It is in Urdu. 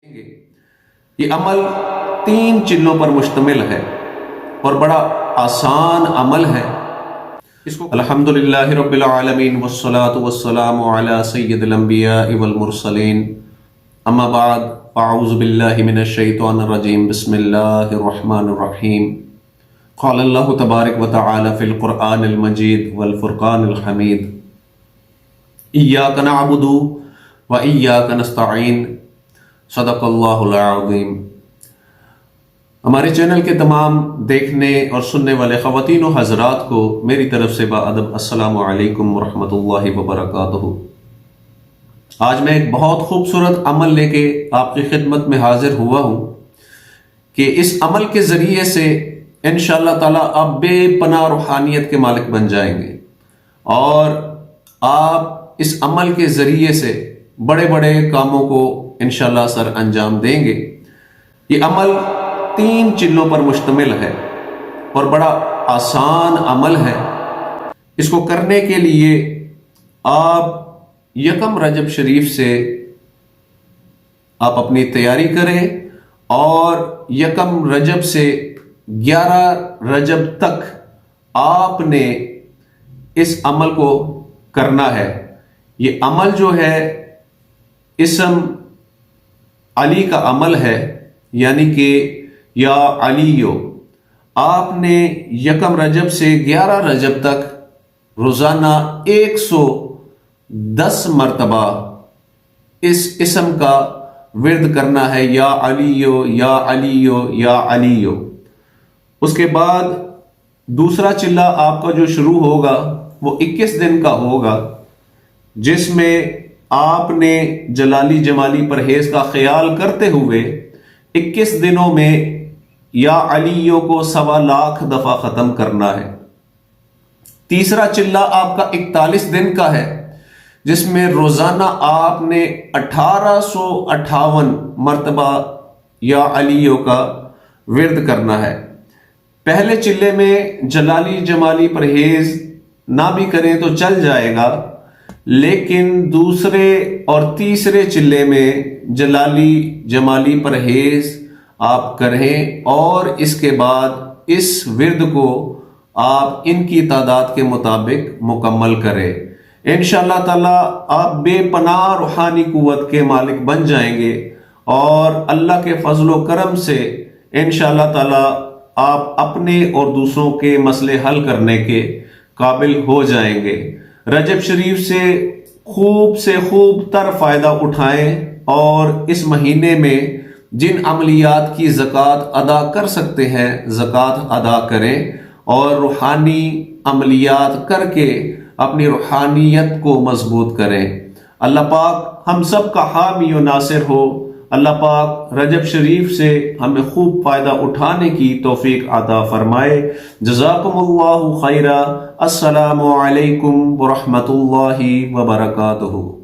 یہ عمل 3 چیزوں پر مشتمل ہے اور بڑا آسان عمل ہے۔ الحمدللہ رب العالمین والصلاة والسلام علی سید الانبیاء والمرسلین، اما بعد، اعوذ باللہ من الشیطان الرجیم، بسم اللہ الرحمن الرحیم۔ قال اللہ تبارک وتعالی فی القرآن المجید والفرقان الحمید، ایاک نعبد و ایاک نستعین، صدق اللہ العظیم۔ ہمارے چینل کے تمام دیکھنے اور سننے والے خواتین و حضرات کو میری طرف سے باادب السلام علیکم ورحمۃ اللہ وبرکاتہ۔ آج میں ایک بہت خوبصورت عمل لے کے آپ کی خدمت میں حاضر ہوا ہوں کہ اس عمل کے ذریعے سے انشاءاللہ تعالیٰ آپ بے پناہ روحانیت کے مالک بن جائیں گے، اور آپ اس عمل کے ذریعے سے بڑے بڑے کاموں کو انشاءاللہ سر انجام دیں گے۔ یہ عمل 3 چیزوں پر مشتمل ہے اور بڑا آسان عمل ہے۔ اس کو کرنے کے لیے آپ 1 رجب شریف سے آپ اپنی تیاری کریں، اور 1 رجب سے 11 رجب تک آپ نے اس عمل کو کرنا ہے۔ یہ عمل جو ہے اسم علی کا عمل ہے، یعنی کہ یا علیو۔ آپ نے 1 رجب سے 11 رجب تک روزانہ 110 مرتبہ اس اسم کا ورد کرنا ہے، یا علیو یا علیو یا علیو۔ اس کے بعد دوسرا چلہ آپ کا جو شروع ہوگا وہ 21 دن کا ہوگا، جس میں آپ نے جلالی جمالی پرہیز کا خیال کرتے ہوئے 21 دنوں میں یا علیوں کو 1.25 لاکھ دفعہ ختم کرنا ہے۔ تیسرا چلہ آپ کا 41 دن کا ہے، جس میں روزانہ آپ نے 1858 مرتبہ یا علیوں کا ورد کرنا ہے۔ پہلے چلے میں جلالی جمالی پرہیز نہ بھی کریں تو چل جائے گا، لیکن دوسرے اور تیسرے چلے میں جلالی جمالی پرہیز آپ کریں، اور اس کے بعد اس ورد کو آپ ان کی تعداد کے مطابق مکمل کریں۔ انشاءاللہ تعالیٰ آپ بے پناہ روحانی قوت کے مالک بن جائیں گے، اور اللہ کے فضل و کرم سے انشاءاللہ تعالیٰ آپ اپنے اور دوسروں کے مسئلے حل کرنے کے قابل ہو جائیں گے۔ رجب شریف سے خوب تر فائدہ اٹھائیں، اور اس مہینے میں جن عملیات کی زکوٰۃ ادا کر سکتے ہیں زکوٰۃ ادا کریں، اور روحانی عملیات کر کے اپنی روحانیت کو مضبوط کریں۔ اللہ پاک ہم سب کا حامی و ناصر ہو۔ اللہ پاک رجب شریف سے ہمیں خوب فائدہ اٹھانے کی توفیق عطا فرمائے۔ جزاکم اللہ خیرا۔ السلام علیکم ورحمۃ اللہ وبرکاتہ۔